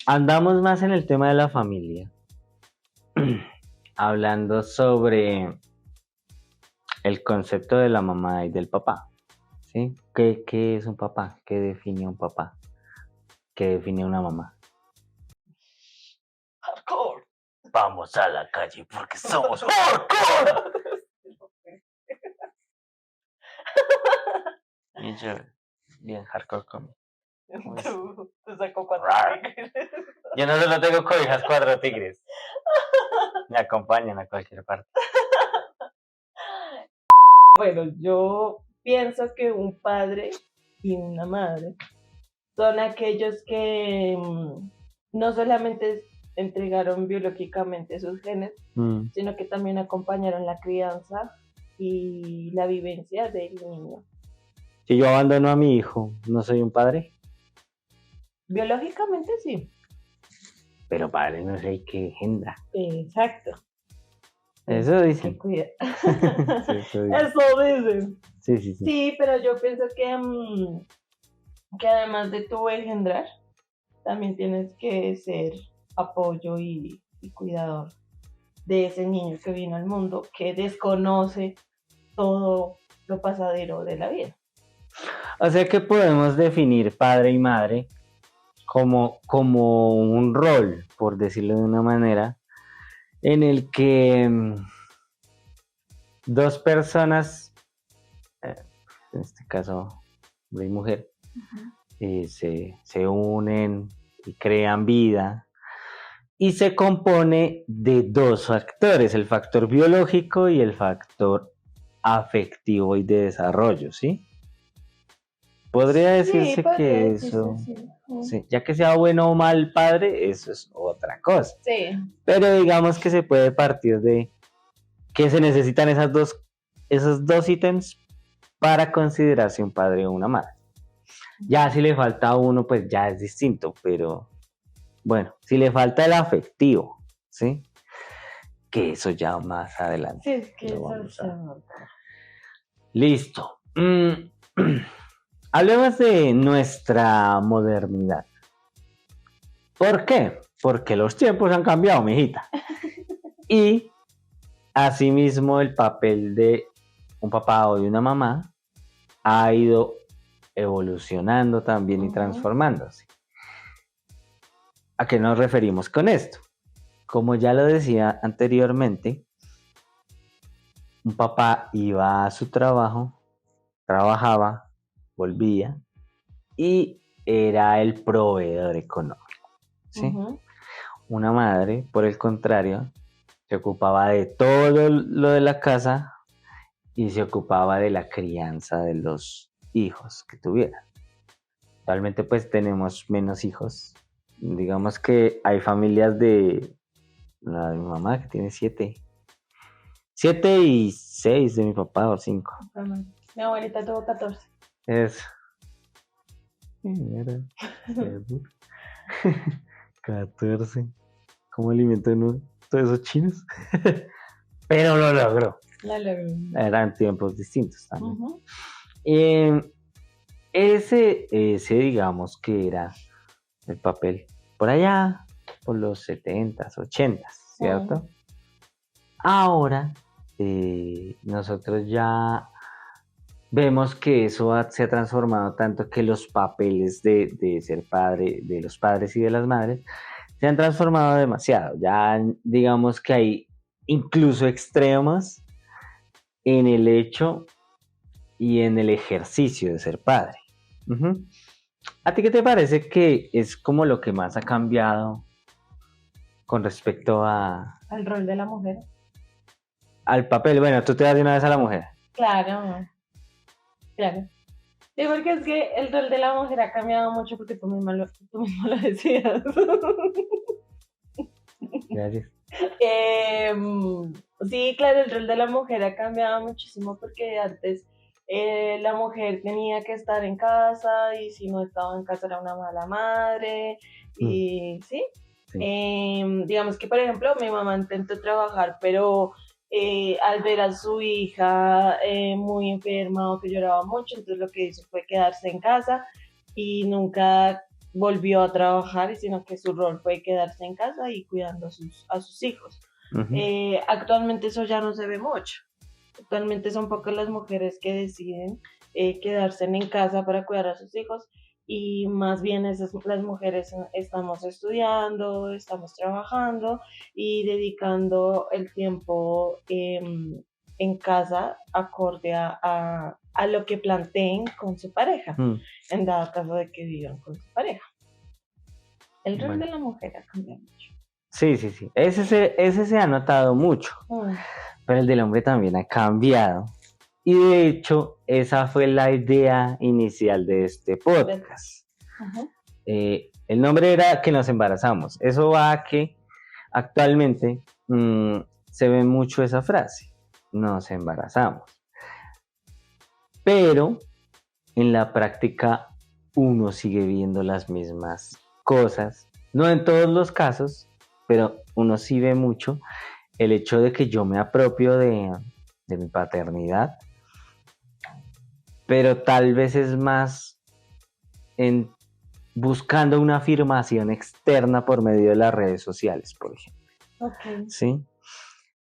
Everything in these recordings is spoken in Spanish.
Andamos más en el tema de la familia, hablando sobre el concepto de la mamá y del papá, ¿sí? ¿Qué es un papá? ¿Qué define un papá? ¿Qué define una mamá? Hardcore. Vamos a la calle porque somos hardcore. Bien chévere, bien hardcore conmigo. Tú sacó 4 Rar. tigres. Yo no solo tengo cobijas 4 tigres, me acompañan a cualquier parte. Bueno, yo pienso que un padre y una madre son aquellos que no solamente entregaron biológicamente sus genes, sino que también acompañaron la crianza y la vivencia del niño. Si yo abandono a mi hijo, ¿no soy un padre? Biológicamente sí. Pero padre no es el que engendra. Exacto. Eso dicen. Cuida. Sí, eso dicen. Eso dicen. Sí. Sí, pero yo pienso que además de tu engendrar, también tienes que ser apoyo y cuidador de ese niño que vino al mundo, que desconoce todo lo pasadero de la vida. O sea que podemos definir padre y madre como un rol, por decirlo de una manera, en el que dos personas, en este caso hombre y mujer, se unen y crean vida, y se compone de dos factores, el factor biológico y el factor afectivo y de desarrollo, ¿sí? Podría decirse que eso, sí, ya que sea bueno o mal padre, eso es otra cosa. Sí. Pero digamos que se puede partir de que se necesitan esos dos ítems para considerarse un padre o una madre. Ya si le falta a uno, pues ya es distinto, pero bueno, si le falta el afectivo, ¿sí? Que eso ya más adelante. Sí, es que lo vamos eso a... Listo. Hablemos de nuestra modernidad. ¿Por qué? Porque los tiempos han cambiado, mijita. Y asimismo el papel de un papá o de una mamá ha ido evolucionando también y transformándose. ¿A qué nos referimos con esto? Como ya lo decía anteriormente, un papá iba a su trabajo, trabajaba, volvía y era el proveedor económico, ¿sí? Una madre, por el contrario, se ocupaba de todo lo de la casa y se ocupaba de la crianza de los hijos que tuviera. Actualmente pues tenemos menos hijos. Digamos que hay familias de la de mi mamá que tiene 7 y 6 de mi papá o 5. Mi abuelita tuvo 14. Eso. Mira, 14. ¿Cómo alimentó uno todos esos chinos? Pero lo logró. Eran tiempos distintos también. Ese digamos que era el papel por allá, por los 70s, 80s, ¿cierto? Ahora nosotros ya vemos que eso se ha transformado tanto que los papeles de ser padre, de los padres y de las madres, se han transformado demasiado. Ya digamos que hay incluso extremos en el hecho y en el ejercicio de ser padre. ¿A ti qué te parece que es como lo que más ha cambiado con respecto al rol de la mujer? Al papel. Bueno, tú te das de una vez a la mujer. Claro. Sí, porque es que el rol de la mujer ha cambiado mucho porque tú mismo lo decías. Gracias. Sí, claro, el rol de la mujer ha cambiado muchísimo porque antes la mujer tenía que estar en casa y si no estaba en casa era una mala madre y sí. Digamos que por ejemplo mi mamá intentó trabajar pero al ver a su hija muy enferma o que lloraba mucho, entonces lo que hizo fue quedarse en casa y nunca volvió a trabajar, sino que su rol fue quedarse en casa y cuidando a sus hijos. Actualmente eso ya no se ve mucho. Actualmente son pocas las mujeres que deciden quedarse en casa para cuidar a sus hijos y más bien las mujeres estamos estudiando, estamos trabajando y dedicando el tiempo en casa acorde a lo que planteen con su pareja, en dado caso de que vivan con su pareja. El rol de la mujer ha cambiado mucho. Sí. Ese se ha notado mucho, pero el del hombre también ha cambiado. Y de hecho, esa fue la idea inicial de este podcast. El nombre era que nos embarazamos. Eso va a que actualmente se ve mucho esa frase, nos embarazamos. Pero en la práctica uno sigue viendo las mismas cosas. No en todos los casos, pero uno sí ve mucho el hecho de que yo me apropio de mi paternidad, pero tal vez es más en buscando una afirmación externa por medio de las redes sociales, por ejemplo. ¿Sí?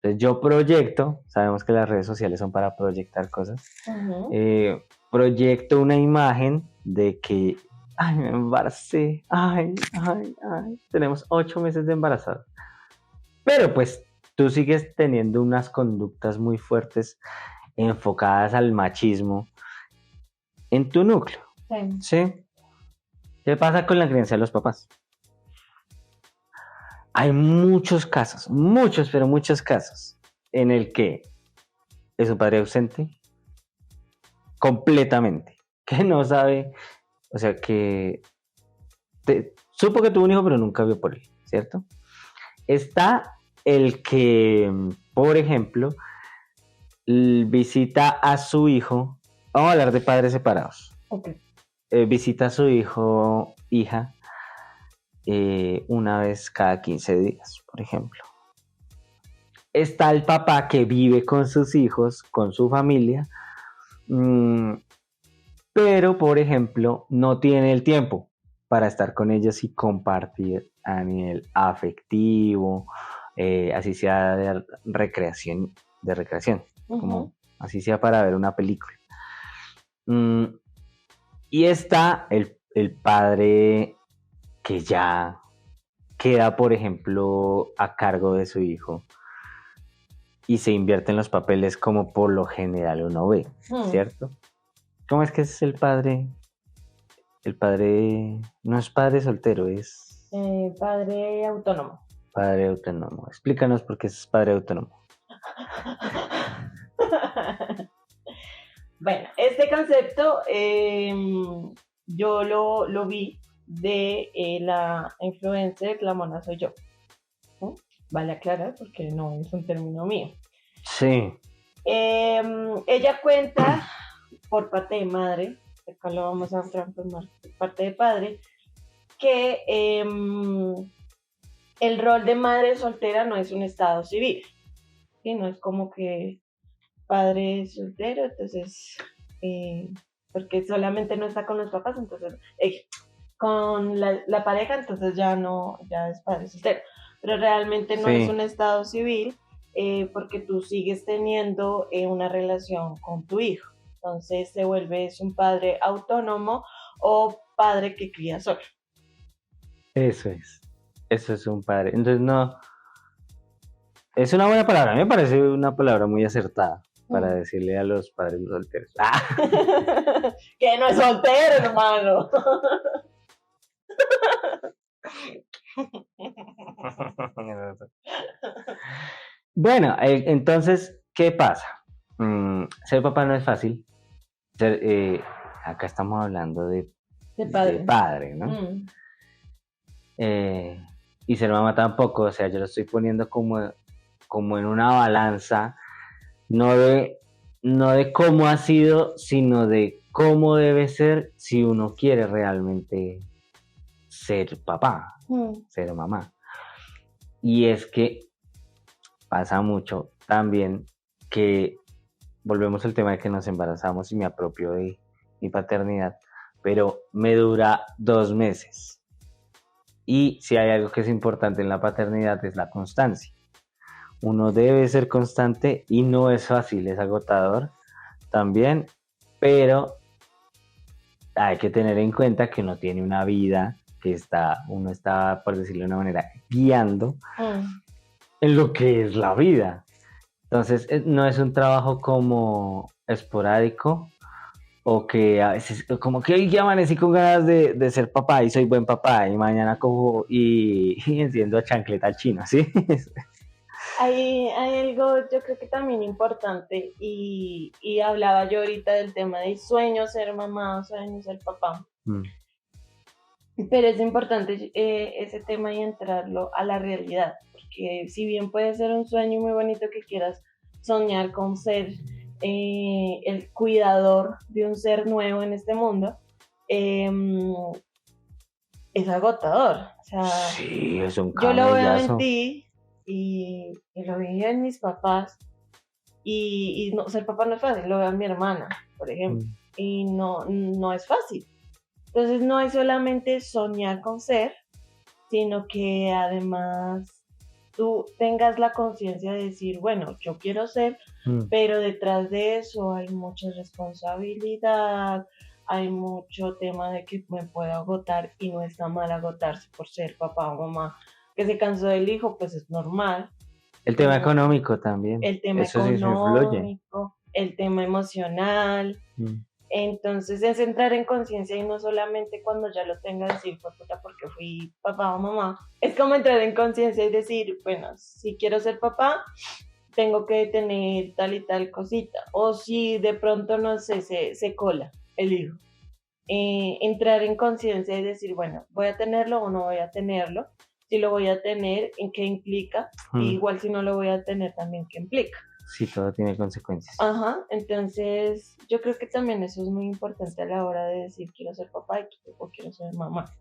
Entonces yo proyecto, sabemos que las redes sociales son para proyectar cosas, proyecto una imagen de que, ay, me embaracé, ay, tenemos 8 meses de embarazada. Pero pues tú sigues teniendo unas conductas muy fuertes enfocadas al machismo en tu núcleo. ¿Sí? ¿Qué pasa con la crianza de los papás? Hay muchos casos, pero muchos casos en el que es un padre ausente completamente, que no sabe, o sea, que supo que tuvo un hijo, pero nunca vio por él, ¿cierto? Está el que, por ejemplo, visita a su hijo, vamos a hablar de padres separados. Visita a su hijo, hija, una vez cada 15 días, por ejemplo. Está el papá que vive con sus hijos, con su familia, pero, por ejemplo, no tiene el tiempo para estar con ellos y compartir a nivel afectivo, así sea de recreación, como así sea para ver una película. Y está el padre que ya queda, por ejemplo, a cargo de su hijo y se invierte en los papeles como por lo general uno ve, ¿cierto? ¿Cómo es que es el padre? El padre no es padre soltero, es... padre autónomo. Padre autónomo. Explícanos por qué es padre autónomo. Bueno, este concepto yo lo vi de la influencer La Mona Soy Yo. Vale aclarar porque no es un término mío. Sí. Ella cuenta por parte de madre, acá lo vamos a transformar por parte de padre, que el rol de madre soltera no es un estado civil, ¿sí? No es como que padre soltero, entonces, porque solamente no está con los papás, entonces, con la pareja, entonces ya es padre soltero, pero realmente no es un estado civil, porque tú sigues teniendo una relación con tu hijo, entonces se vuelve un padre autónomo o padre que cría solo. Eso es un padre, entonces no, es una buena palabra, a mí me parece una palabra muy acertada para decirle a los padres solteros. Que no es soltero, hermano. Bueno, entonces, ¿qué pasa? Ser papá no es fácil. Acá estamos hablando de padre, ¿no? Y ser mamá tampoco, o sea, yo lo estoy poniendo como en una balanza, no de cómo ha sido, sino de cómo debe ser si uno quiere realmente ser papá, ser mamá. Y es que pasa mucho también que volvemos al tema de que nos embarazamos y me apropio de mi paternidad, pero me dura 2 meses. Y si hay algo que es importante en la paternidad es la constancia. Uno debe ser constante y no es fácil, es agotador también, pero hay que tener en cuenta que uno tiene una vida que uno está, por decirlo de una manera, guiando en lo que es la vida. Entonces, no es un trabajo como esporádico o que a veces, como que hoy ya amanecí con ganas de ser papá y soy buen papá y mañana cojo y enciendo a chancleta al chino, ¿sí? Hay algo, yo creo que también importante, y hablaba yo ahorita del tema de sueño ser mamá, sueño ser papá. Pero es importante ese tema y entrarlo a la realidad, porque si bien puede ser un sueño muy bonito que quieras soñar con ser el cuidador de un ser nuevo en este mundo, es agotador. O sea, sí, es un yo lo veo en camellazo. ti y lo veía en mis papás, y no, ser papá no es fácil, lo veo en mi hermana, por ejemplo, y no es fácil. Entonces no es solamente soñar con ser, sino que además tú tengas la conciencia de decir, bueno, yo quiero ser, pero detrás de eso hay mucha responsabilidad, hay mucho tema de que me puedo agotar, y no está mal agotarse por ser papá o mamá. Que se cansó del hijo, pues es normal. El tema económico también. El tema Eso sí se influye. económico, el tema emocional. Entonces es entrar en conciencia, y no solamente cuando ya lo tenga decir, pues puta, porque fui papá o mamá. Es como entrar en conciencia y decir, bueno, si quiero ser papá, tengo que tener tal y tal cosita. O si de pronto, no sé, se cola el hijo. Entrar en conciencia y decir, bueno, ¿voy a tenerlo o no voy a tenerlo? Si lo voy a tener, ¿en qué implica? Igual si no lo voy a tener, también qué implica. Sí, todo tiene consecuencias. Ajá, entonces yo creo que también eso es muy importante a la hora de decir quiero ser papá o quiero ser mamá.